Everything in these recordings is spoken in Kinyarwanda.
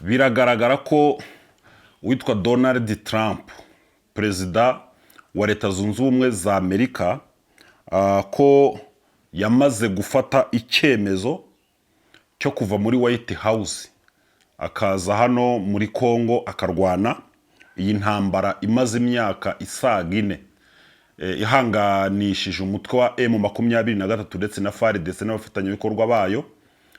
biragaragara ko witwa Donald Trump, perezida wa Leta Zunze Ubumwe za Amerika, ko yamaze gufata icyemezo cyo kuva muri White House akaza hano muri Congo akarwana iyi ntambara imaze imyaka isaga 4 ihanganishije umutwe wa M23 ndetse na FARDC n'abafatanyabikorwa bayo,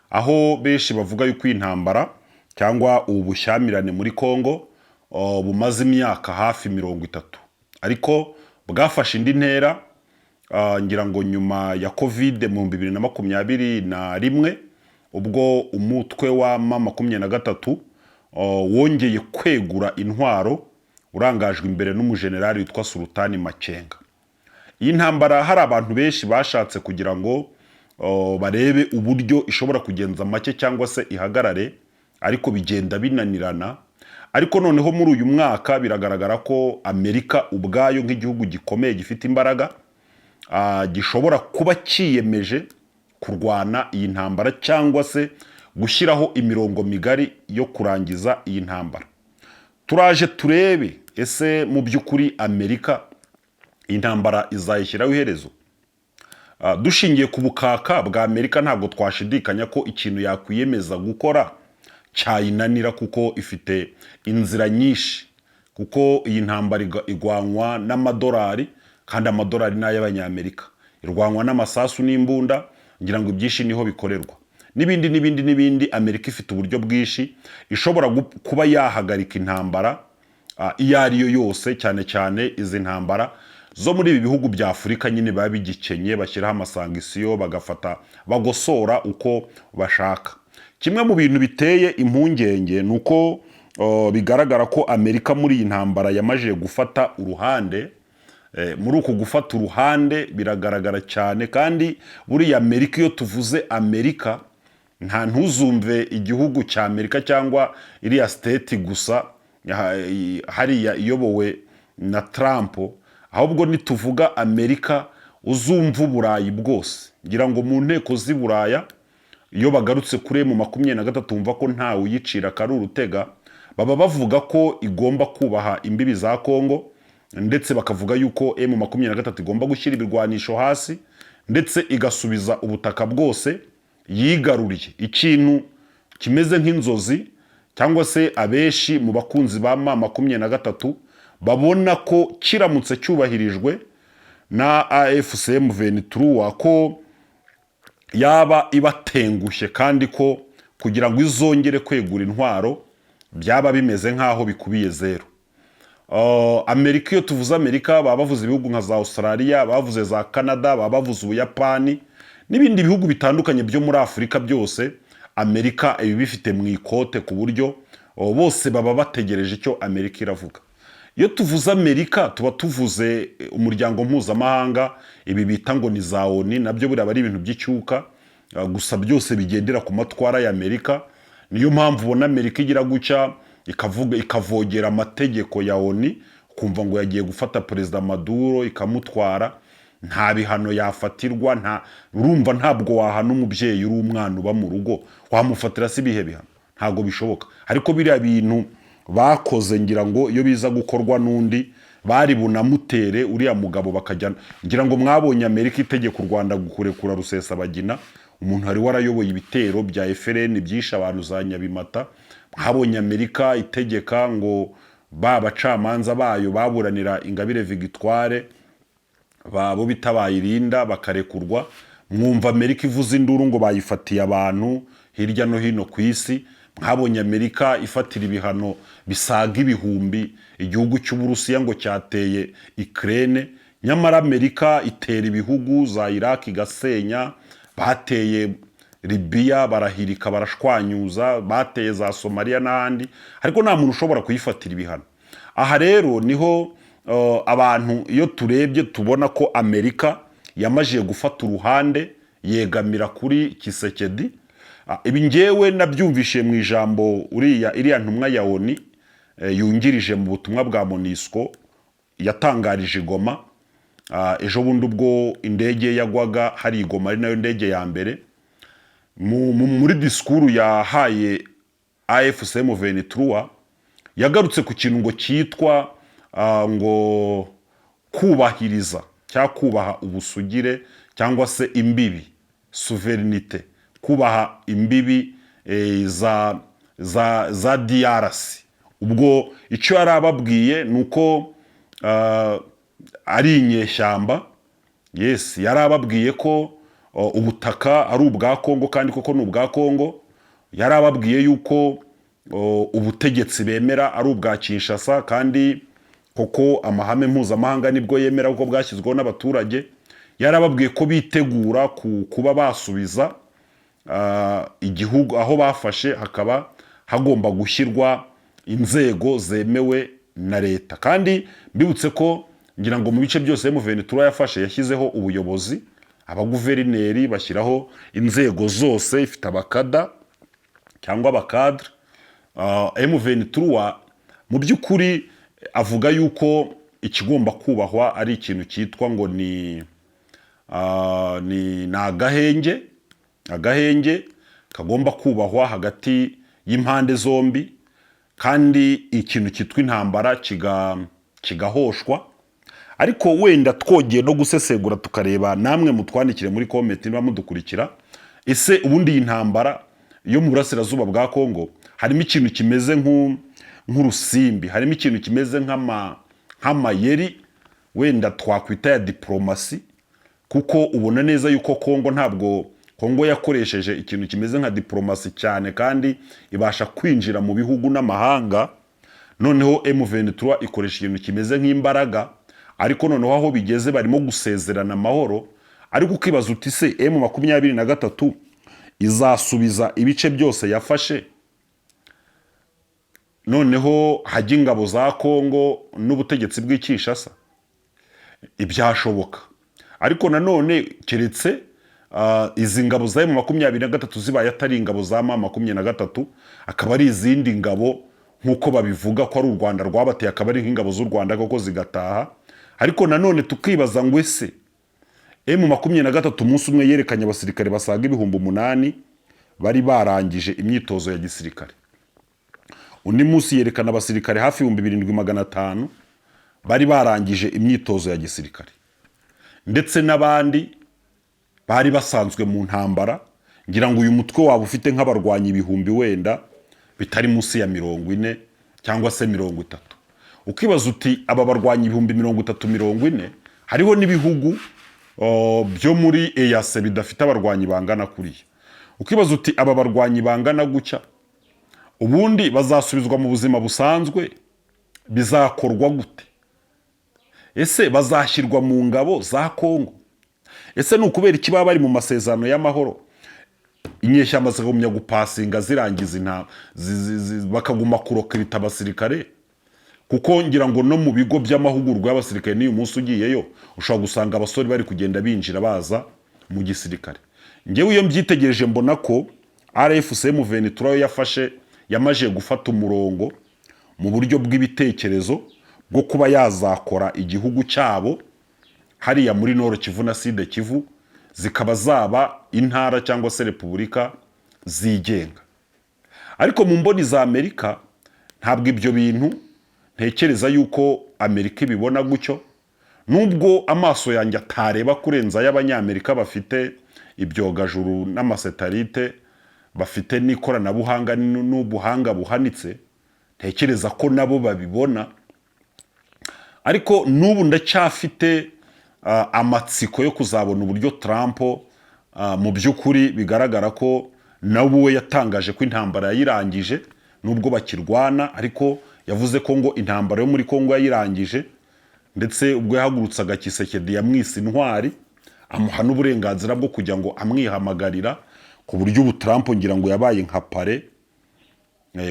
aho benshi bavuga yuko intambara cyangwa ubu bushyamirane muri Congo bumaze imyaka hafi 30, ariko bwafashe indi ntera ngira ngo nyuma ya Covid mu 2021 ubwo umutwe wa M23 wongeye kwegura intwaro urangajwe imbere n'umujenerali witwa Sultani Makenga. Iyi ntambara hari abantu benshi bashatse kugira ngo barebe uburyo ishobora kugenza make cyangwa se ihagarare, ariko bigenda binanirana. Ariko noneho muri uyu mwaka biragaragara ko Amerika ubwayo nk'igihugu gikomeye gifite imbaraga gishobora kuba kiyemeje kurwana iyi ntambara cyangwa se gushyiraho imirongo migari yo kurangiza iyi ntambara. Turaje turebe ese mu by'ukuri Amerika intambara izayishyiraho iherezo. Dushingiye ku bukaka bwa Amerika ntabwo twashidikanya ko ikintu yakwiyemeza gukora cyayinanira, kuko ifite inzira nyinshi, kuko iyi ntambara igwanwa n'amadolari, kandi amadolari n'ay'abanyamerika, irwanwa n'amasasu n'imbunda, ngira ngo ibyinshi niho bikorerwa, n'ibindi. Amerika ifite uburyo bwinshi ishobora kuba yahagarika intambara iyo ari yo yose, cyane cyane izi ntambara zo muri ibi bihugu bya Afurika nyine baba bigikenye, bashyiraho amasangisiyo bagafata bagosora uko bashaka. Kimwe mu bintu biteye impungenge nuko bigaragara ko Amerika muri iyi ntambara yamaje gufata uruhande. Muri uko gufata uruhande biragaragara cyane, kandi buriya Amerika, iyo tuvuze Amerika nta ntuzumve igihugu cya Amerika cyangwa iriya state gusa hariya iyobowe na Trump, ahubwo nituvuga Amerika uzumva Uburayi bwose. Ngira ngo mu nteko z'i Buraya iyo bagarutse kuri M23 umva ko ntawe uyicira kari urutega, baba bavuga ko igomba kubaha imbibi za Congo, ndetse bakavuga yuko M23 igomba gushyira ibirwanisho hasi ndetse igasubiza ubutaka bwose yigaruriye, ikintu kimeze nk'inzozi, cyangwa se abeshi mu bakunzi ba M23 babona ko kiramutse cyubahirijwe na AFC/M23 ko yaba ibatengushye, kandi ko kugira ngo izongere kwegura intwaro byaba bimeze nk'aho bikubiye zero. Amerika, iyo tuvuze Amerika baba bavuze ibihugu nka za Australia, bavuze za Canada, baba bavuze Ubuyapani n'ibindi bihugu bitandukanye byo muri Afurika. Byose Amerika ibi bifite mu ikote, ku buryo bose baba bategereje icyo Amerika iravuga. Iyo tuvuze Amerika tuba tuvuze umuryango mpuzamahanga, ibi bita ngo ni za ONU, nabyo buriya ari ibintu by'icyuka, gusa byose bigendera ku matwara ya Amerika. Niyo mpamvu ubona Amerika igira gucya ikavogera amategeko ya ONU, kumva ngo yagiye gufata Perezida Maduro ikamutwara, nta bihano yafatirwa. Urumva ntabwo wahana umubyeyi uri umwana uba mu rugo, wamufatira si bihe bihano, ntabwo bishoboka. Ariko biriya bintu bakoze, ngira ngo iyo biza gukorwa n'undi bari bunamutere uriya mugabo bakajyana. Ngira ngo mwabonye Amerika itegeka u Rwanda gukurekura Rusesabagina, umuntu hari warayoboye ibitero bya FRN byisha abantu za Nyabimata. Mwabonye Amerika itegeka ngo bacamanza bayo baburanira Ingabire Victoire babo bitabayirinda bakarekurwa. Mwumva Amerika ivuze induru ngo bayifatiye abantu hirya no hino ku isi. Mwabonye Amerika ifatira ibihano bisaga ibihumbi igihugu cy'Uburusiya ngo cyateye Ukraine, nyamara Amerika itera ibihugu za Iraq igasenya, bateye Libya barahirika barashwanyuza, bateye za Somalia n'ahandi, ariko nta muntu ushobora kuyifatira ibihano. Aha rero niho abantu iyo turebye tubona ko Amerika yamaje gufata uruhande yegamira kuri Kisekedi. Ibi ngewe nabyumvishe mu ijambo iriya ntumwa ya ONU yungirije mu butumwa bwa MONUSCO yatangarije Goma ejo bundi ubwo indege yagwaga hari Goma, ari nayo ndege ya mbere. Muri disikuru yahaye AFC M23 yagarutse ku kintu ngo cyitwa ngo kubahiriza cyangwa kubaha ubusugire cyangwa se imbibi souverinite, kubaha imbibi za DRC. ubwo icyo yari ababwiye ni uko ari inyeshyamba. Yes, yari ababwiye ko ubutaka ari ubwa Kongo kandi koko ni ubwa Kongo. Yari ababwiye yuko ubutegetsi bemera ari ubwa Kinshasa kandi koko amahame mpuzamahanga nibwo yemera kuko bwashyizweho n'abaturage. Yari ababwiye ko bitegura kuba basubiza igihugu aho bafashe, hakaba hagomba gushyirwa inzego zemewe na leta. Kandi mbibutse ko ngira ngo mu bice byose M23 yafashe yashyizeho ubuyobozi, abaguverineri bashyiraho inzego zose, ifite abakada cyangwa abakadre. M23 mu by'ukuri avuga yuko ikigomba kubahwa ari ikintu cyitwa ngo ni agahenge kagomba kubahwa hagati y'impande zombi, kandi ikintu cyitwa intambara kigahoshwa. Ariko wenda twogeye no gusesegura tukareba, namwe mutwandikire muri comment niba mudukurikira, ese ubundi iyi ntambara yo mu burasirazuba bwa Kongo harimo ikintu kimeze nk'urusimbi, harimo ikintu kimeze nk'amayeri wenda twakwita ya diplomasi, kuko ubona neza yuko Kongo yakoresheje ikintu kimeze nka diplomasi cyane kandi ibasha kwinjira mu bihugu n'amahanga. Noneho M23 ikoresha ikintu kimeze nk'imbaraga, ariko noneho aho bigeze barimo gusezerana amahoro. Ariko ukibaza uti se M23 izasubiza ibice byose yafashe, noneho hajya ingabo za Kongo n'ubutegetsi bw'Kinshasa? Ibyashoboka. Ariko nanone keretse izi ngabo za M23 zibaye atari ingabo za M23, akaba ari izindi ngabo nk'uko babivuga ko ari u Rwanda rwabateye, akaba ari nk'ingabo z'u Rwanda koko zigataha. Ariko nanone tukibaza ngo ese M23 umunsi umwe yerekanye abasirikare basaga 8,000 bari barangije imyitozo ya gisirikare. Undi munsi yerekana abasirikare hafi 7,500 bari barangije imyitozo ya gisirikare, ndetse n'abandi bari basanzwe mu ntambara. Ngira ngo uyu mutwe waba ufite nk'abarwanyi 1,000 wenda bitari munsi ya 40 cyangwa se 30. Ukibaza uti aba barwanyi 30,040 hariho n'ibihugu byo muri EAC bidafite abarwanyi bangana kuriya. Ukibaza uti aba barwanyi bangana gucya ubundi bazasubizwa mu buzima busanzwe, bizakorwa gute? Ese bazashyirwa mu ngabo za Kongo? Ese ni ukubera iki baba bari mu masezerano y'amahoro inyeshyamba zigumya gupasinga zirangiza bakaguma kurokirita abasirikare? Kuko ngira ngo no mu bigo by'amahugurwa y'abasirikare n'uyu munsi ugiyeyo ushobora gusanga abasore bari kugenda binjira baza mu gisirikare. Ngewe iyo mbyitegereje mbona ko RFC M23 yamaje gufata umurongo mu buryo bw'ibitekerezo bwo kuba yazakora igihugu cyabo hariya muri Nord Kivu na Sud Kivu, zikaba zaba intara cyangwa se repubulika zigenga. Ariko mu mboni za Amerika ntabwo ibyo bintu ntekereza yuko Amerika ibibona gutyo, nubwo amaso yanjye atareba kurenza y'Abanyamerika bafite ibyogajuru n'amasetarite, bafite n'ikoranabuhanga n'ubuhanga buhanitse. Ntekereza ko nabo babibona, ariko n'ubu ndacyafite amatsiko yo kuzabona uburyo Trump mu by'ukuri bigaragara ko nawe yatangaje ko intambara yayirangije, nubwo bakirwana, ariko yavuze ko ngo intambara yo muri Kongo yayirangije. Ndetse ubwo yahagurutsaga Kisekedi yamwise intwari, amuha n'uburenganzira bwo kujya ngo amwihamagarira, ku buryo ubu Trump ngira ngo yabaye nka pare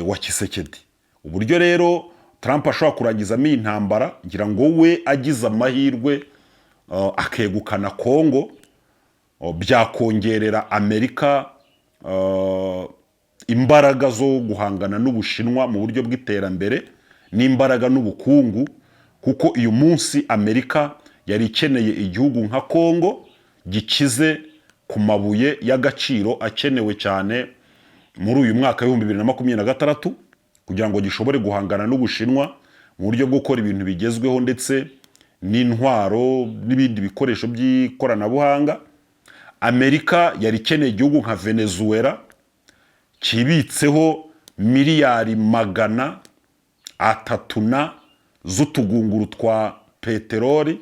wa Kisekedi. Uburyo rero Trump ashobora kurangizamo iyi ntambara, ngira ngo we agize amahirwe akegukana Kongo, byakongerera Amerika imbaraga zo guhangana n'Ubushinwa mu buryo bw'iterambere n'imbaraga n'ubukungu. Kuko uyu munsi Amerika yari ikeneye igihugu nka Kongo gikize ku mabuye y'agaciro akenewe cyane muri uyu mwaka w'ibihumbi 2026 kugira ngo gishobore guhangana n'Ubushinwa mu buryo bwo gukora ibintu bigezweho ndetse n'intwaro n'ibindi bikoresho by'ikoranabuhanga. Amerika yari ikeneye igihugu nka Venezuela kibitseho miliyari 300 z'utugunguru twa peteroli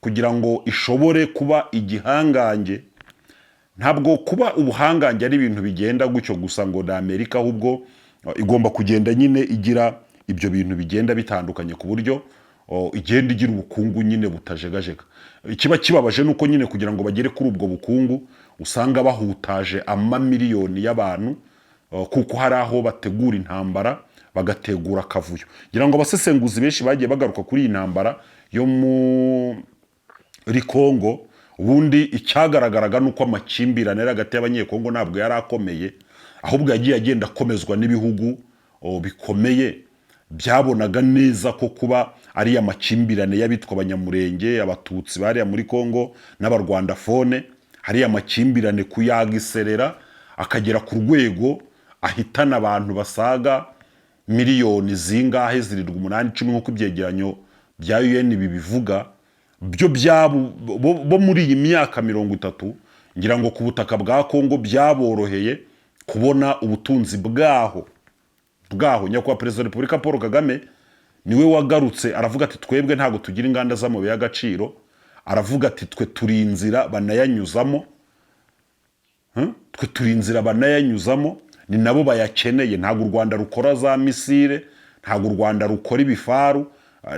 kugira ngo ishobore kuba igihangange. Ntabwo kuba ubuhangange ari ibintu bigenda gutyo gusa ngo na Amerika, ahubwo igomba kugenda nyine igira ibyo bintu bigenda bitandukanye ku buryo igenda igira ubukungu nyine butajegajega. Ikiba kibabaje nuko nyine kugira ngo bagere kuri ubwo bukungu usanga bahutaje amamiliyoni y'abantu, kuko hari aho bategura intambara bagategura akavuyo. Ngira ngo abasesenguzi benshi bagiye bagaruka kuri iyi ntambara yo muri Kongo. Ubundi icyagaragaraga nuko amakimbirane hagati y'abanyekongo ntabwo yari akomeye, ahubwo yagiye agenda akomezwa n'ibihugu bikomeye byabonaga neza ko kuba ari amakimbirane y'abitwa abanyamurenge, abatutsi bariya muri Kongo n'abarwandafone, hari amakimbirane kuyagiserera akagera ku rwego ahitana abantu basaga miliyoni zingahe, 7-8-10 nk'uko ibyegeranyo bya UN bibivuga. Byo bo muri iyi myaka 30 ngira ngo ku butaka bwa Kongo byaboroheye kubona ubutunzi bwaho. Nyakubahwa Perezida wa Repubulika Paul Kagame niwe wagarutse aravuga ati twebwe ntago tugira inganda z'amabuye y'agaciro, aravuga ati twe turi inzira banayanyuzamo, ni nabo bayakeneye. Ntago u Rwanda rukora za misile, ntago u Rwanda rukora ibifaru,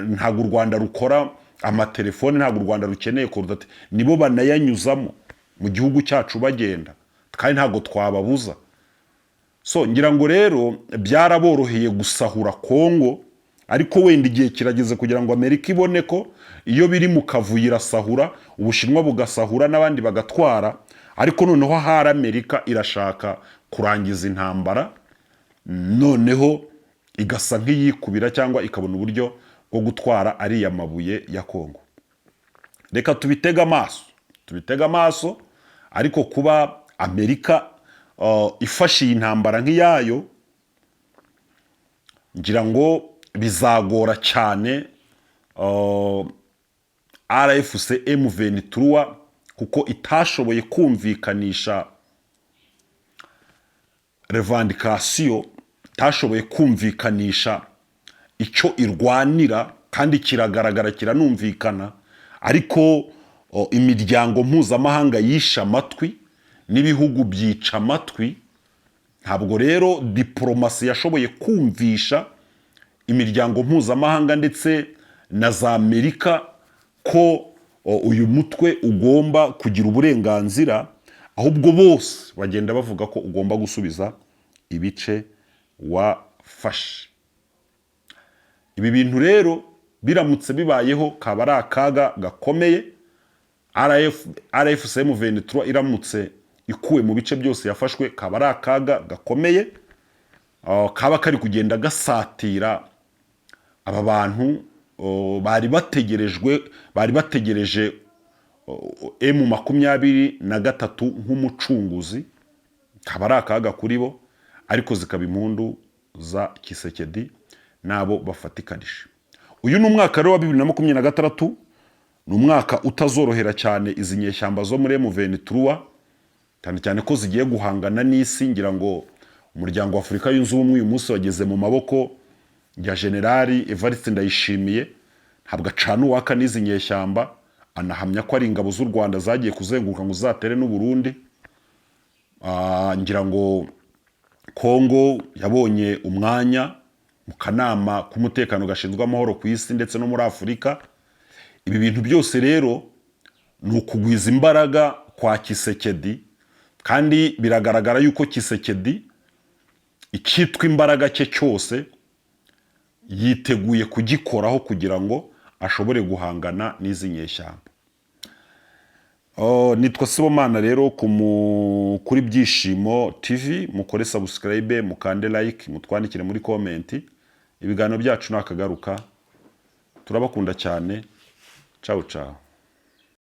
ntago u Rwanda rukora amatelefone, ntago u Rwanda rukeneye kuruta, ati nibo banayanyuzamo mu gihugu cyacu bagenda, kandi ntago twababuza. So ngira ngo rero byaraboroheye gusahura Kongo, ariko wenda igihe kirageze kugira ngo Amerika ibone ko iyo biri mu kavuyo irasahura, Ubushinwa bugasahura n'abandi bagatwara, ariko noneho hari Amerika irashaka kurangiza intambara, noneho igasa nk'iyikubira cyangwa ikabona uburyo bwo gutwara ariya mabuye ya Kongo. Reka tubitega amaso, ariko kuba Amerika ifashe iyi ntambara nk'iyayo, ngira ngo bizagora cyane RFC M23, kuko itashoboye kumvikanisha revendication, itashoboye kumvikanisha icyo irwanira, kandi kiragaragara kiranumvikana, ariko imiryango mpuzamahanga yisha amatwi n'ibihugu byica amatwi. Ntabwo rero diplomasi yashoboye kumvisha imiryango mpuzamahanga ndetse na za Amerika ko uyu mutwe ugomba kugira uburenganzira, ahubwo bose bagenda bavuga ko ugomba gusubiza ibice wafashe. Ibi bintu rero biramutse bibayeho kaba ari akaga gakomeye. RFC M23 iramutse ikuwe mu bice byose yafashwe, kaba ari akaga gakomeye, kaba kari kugenda gasatira aba bantu bari bategereje M23 nk'umucunguzi. Kaba ari akaga kuri bo, ariko zikaba impundu za Kisekedi nabo bafatikanije. Uyu ni umwaka rero wa 2026, ni umwaka utazorohera cyane izi nyeshyamba zo muri M23, cyane ko zigiye guhangana n'isi. Ngira ngo umuryango wa Afurika yunze ubumwe uyu munsi wageze mu maboko ya Generali Evariste Ndayishimiye, ntabwo acana uwaka n'izi nyeshyamba, anahamya ko ari ingabo z'u Rwanda zagiye kuzenguruka ngo zatere n'u Burundi. Ngira ngo Kongo yabonye umwanya mu kanama k'umutekano gashinzwe amahoro ku isi ndetse no muri Afurika. Ibi bintu byose rero ni ukugwiza imbaraga kwa Kisekedi, kandi biragaragara yuko Kisekedi icyitwa imbaraga cye cyose yiteguye kugikoraho kugira ngo ashobore guhangana n'izi nyeshyamba. Nitwa Sibomana rero kuri Byishimo TV, mukore subscribe, mukande like, mutwandikire muri comment. Ibiganiro byacu nakagaruka, turabakunda cyane. Ciao ciao.